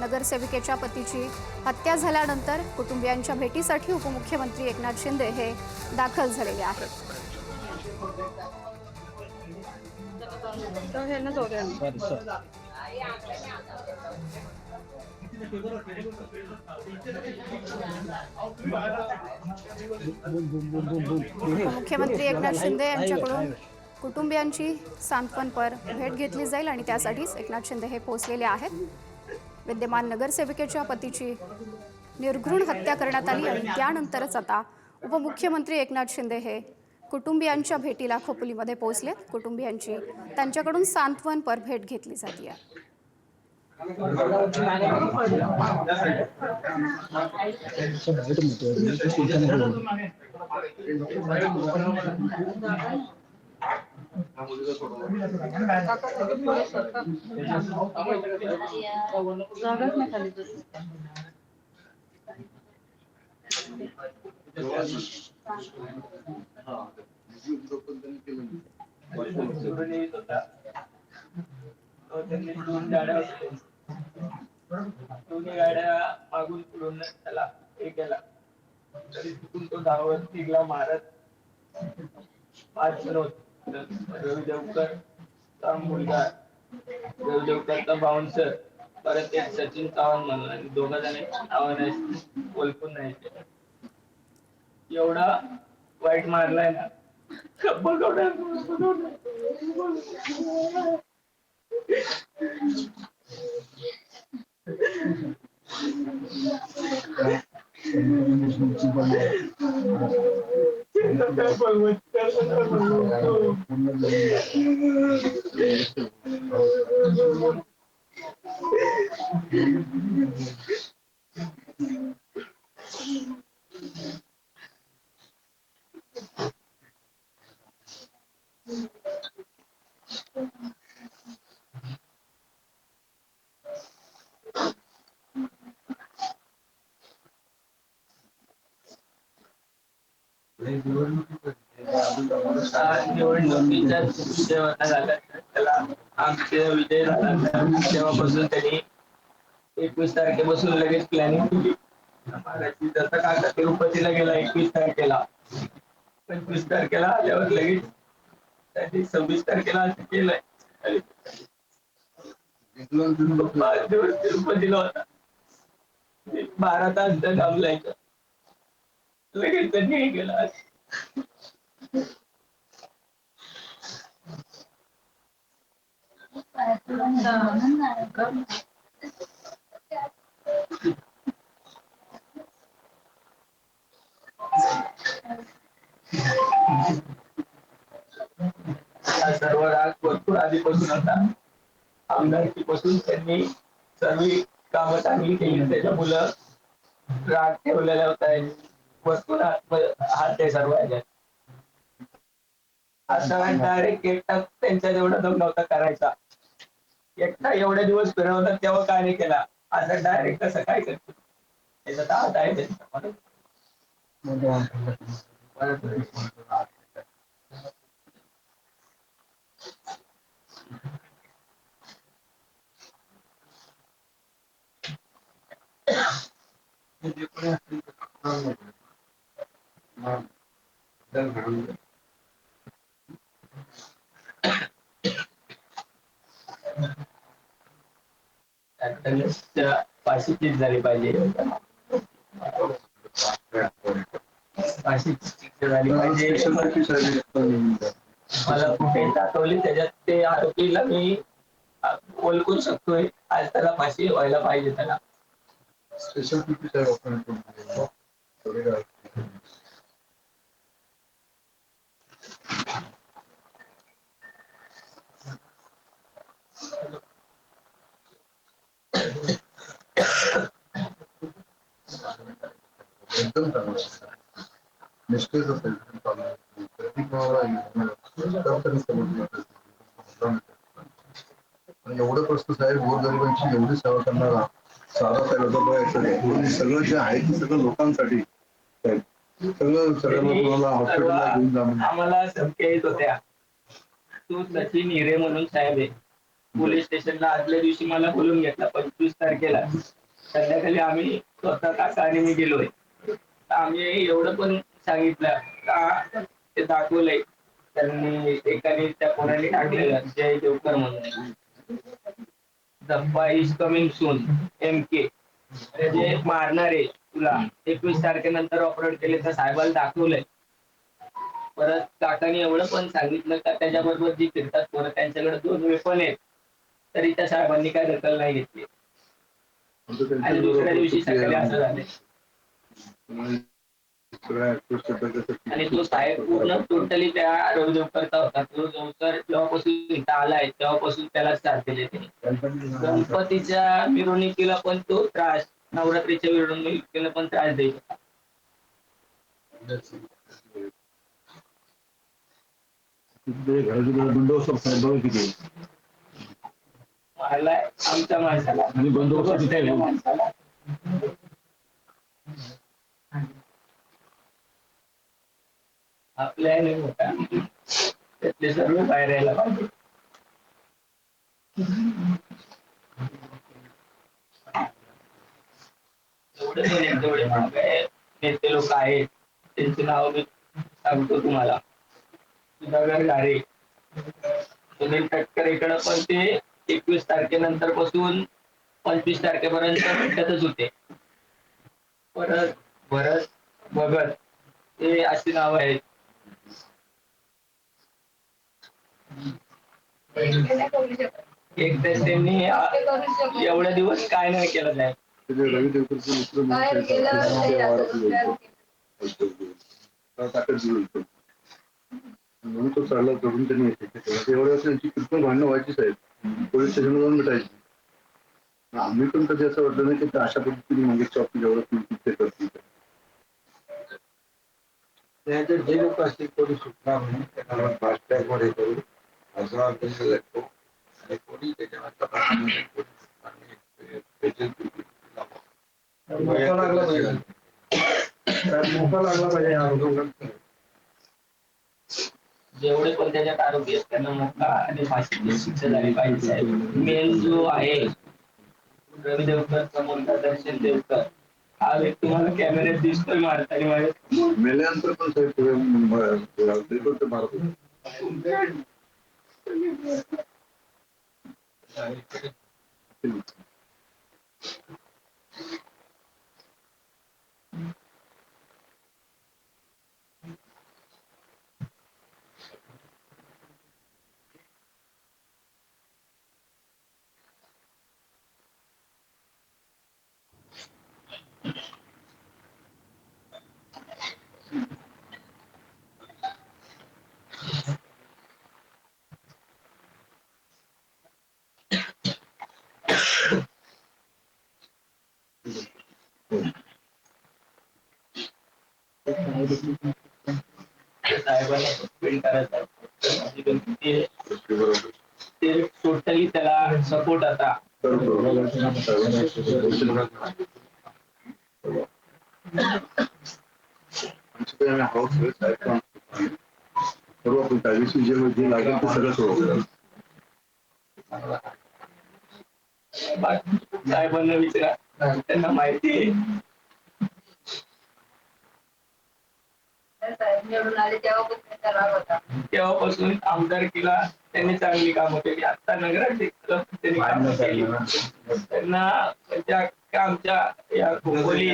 नगरसेविकेच्या पतीची हत्या झाल्यानंतर कुटुंबियांच्या भेटीसाठी उपमुख्यमंत्री एकनाथ शिंदे हे दाखल झालेले आहेत. उपमुख्यमंत्री एकनाथ शिंदे यांच्याकडून कुटुंबियांची सांत्वनपर भेट घेतली जाईल आणि त्यासाठीच एकनाथ शिंदे हे पोहोचलेले आहेत. विद्यमान नगरसेविकेच्या पतीची निर्घृण हत्या करण्यात आली आणि त्यानंतरच आता उपमुख्यमंत्री एकनाथ शिंदे हे कुटुंबियांच्या भेटीला खोपोलीमध्ये पोहोचले. कुटुंबियांची त्यांच्याकडून सांत्वनपर भेट घेतली जाते. दोन्ही गाड्या मागून पुढून त्याला हे केला तरी तिथून तो धावत तिघला मारत 5 जण होते. रवी देवकर मुलगा, रवी देवकरचा बाउन्सर, परत एक सचिन चव्हाण म्हणून आणि 2 जण नावाने ओळखून नाही. एवढा वाईट मारलाय ना निवडणुकीच्या विजय झाला त्याला आमचे विजय झाला तेव्हापासून त्यांनी 21 तारखेपासून लगेच प्लॅनिंग केली. जसं काका तिरुपतीला गेला 21 तारखेला, 25 तारखेला आल्यावर लगेच त्यांनी 26 तारखेला असं केलंय. 5 दिवस तिरुपतीला होता, 12 तास लावलायचं लगेच त्यांनी हे केलं. सर्व राग भरपूर आधीपासून होता. आमदारकीपासून त्यांनी सर्व कामं चांगली केली. त्याच्या मुलं राग ठेवलेला होता, भरपूर हात आहे सर्व ह्याच्यात. आता डायरेक्ट एकटा त्यांच्या जेवढा दम नव्हता करायचा, एकटा एवढे दिवस फिरवतात तेव्हा काय नाही केला, आता डायरेक्ट कसं काय करतो त्याचा हात आहे त्यांचा. फाशी तीच झाली पाहिजे, फाशी झाली पाहिजे. मला कुठे दाखवली त्याच्यात ते आरोपीला मी ओळखू शकतोय, आज त्याला फाशी व्हायला पाहिजे. त्याला स्पेशल एकदम निष्क्रिय एवढं प्रश्न साहेब गोरगरिबांची एवढी सेवा करणारा सारा साहेब सगळं जे आहे ते सगळं लोकांसाठी आम्हाला धमक्या येत होत्या. तो सचिन हिरे म्हणून साहेब आहे, पोलीस स्टेशनला आदल्या दिवशी मला बोलून घेतला 25 तारखेला संध्याकाळी आम्ही स्वतः काका आणि मी गेलोय. आम्ही एवढं पण सांगितलं का ते दाखवलंय त्यांनी एकाने त्या कोणाने टाकलेलं जय देवकर म्हणून धप्पा इज कमिंग सून MK जे मारणारे तुला 21 तारखेनंतर ऑपरेट केले तर साहेबाला दाखवलंय. परत काकाने एवढं पण सांगितलं का त्याच्याबरोबर जी फिरतात पोरं त्यांच्याकडे 2 वेपन आहेत तरी त्या साहेबांनी काय दखल नाही घेतली. आणि दुसऱ्या दिवशी सकाळी असं झालं. आणि तो साहेब पूर्ण टोटली त्या रविदेवकरचा होता. तो देवकर जेव्हापासून इथं आलाय तेव्हापासून त्याला साथ दिले गणपतीच्या मिरवणुकीला पण तो त्रास, नवरात्रीच्या मिरवणुकीला पण त्रास द्यायचा. मारलाय आमच्या माणसाला आणि बंदोबस्त माणसाला. आपल्या मोठा त्यातले सर्व बाहेर यायला पाहिजे. जेवढे नेते लोक आहेत त्यांची नाव मी सांगतो तुम्हाला. सुधाकर घारे, सुनील तटकरेकडे पण ते 21 तारखेनंतर पासून 25 तारखेपर्यंत भेटतच होते. परत भरत भगत हे अशी नाव आहेत. एक तर त्यांनी एवढे दिवस काय नाही केलं नाही. म्हणून तो चालला करून त्यांनी एवढ्या त्यांची किती भांडणं व्हायची साहेब, पोलीस स्टेशनला जाऊन भेटायची. आम्ही पण कधी असं वाटलं नाही की अशा पद्धतीने मंगेशच्या ऑफिस एवढं ते करतील. जे लोक असतील कोणी सुटणार म्हणून त्यांना फास्टॅग मध्ये करू असं अभ्यास लागतो आणि कोणी त्याच्यावर मोका लागला पाहिजे. जेवढे पण त्याच्यात आरोपी आहेत त्यांना मोका आणि फाशीची शिक्षा झाली पाहिजे. मेन जो आहे रवी देवकरचा मुलगा दर्शन देवकर हा व्यक्ती मला कॅमेऱ्यात दिसतोय मारताना मेल्यानंतर पण साहेब मारत साहेबांना सस्पेंड करायचा ते टोटली त्याला सपोर्ट आता सर्व आपण कायदेशीर जे लागेल ते सगळं सोडवलं. साहेबांना विचारा त्यांना माहिती आहे. तेव्हापासून आमदारकीला त्यांनी चांगली कामं केली. आता नगराध्यक्ष त्यांनी कामं केली. त्यांना आमच्या या खोपोली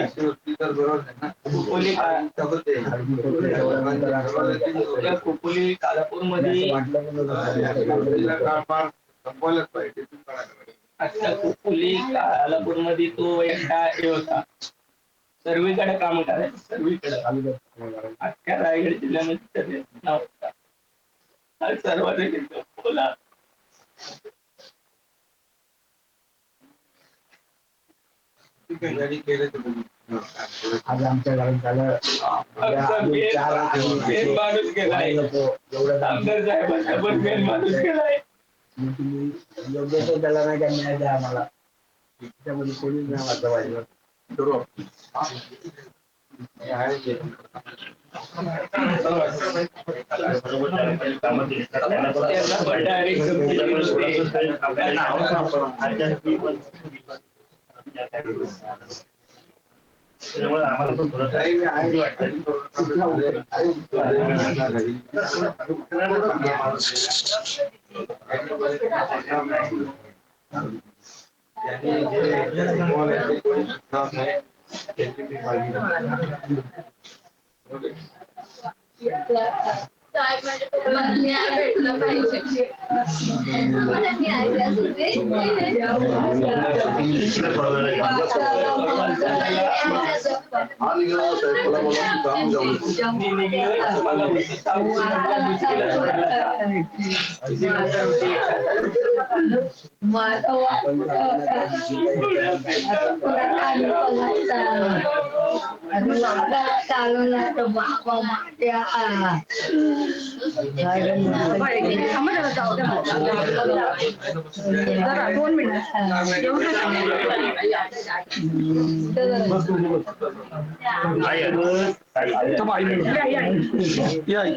कालापूर मध्ये आता खोपोली कालापूर मध्ये तो एकटा हे होता. सर्वीकडे काम करायचं सर्वीकडे अख्ख्या रायगड जिल्ह्यामध्ये त्याचे नाव होता. सर्वांनी बोला आज आमच्या घरात झालं माणूस गेलाय आमदार साहेबांचा पण मेन माणूस गेलाय. योग्य तो त्याला नाही काय न्याय द्या आम्हाला त्यामध्ये पोलीस नाही वाटलं पाहिजे. त्यांना बड्डे आणि आपल्या त्यामुळे आम्हाला पण थोडं भेटलं पाहिजे आई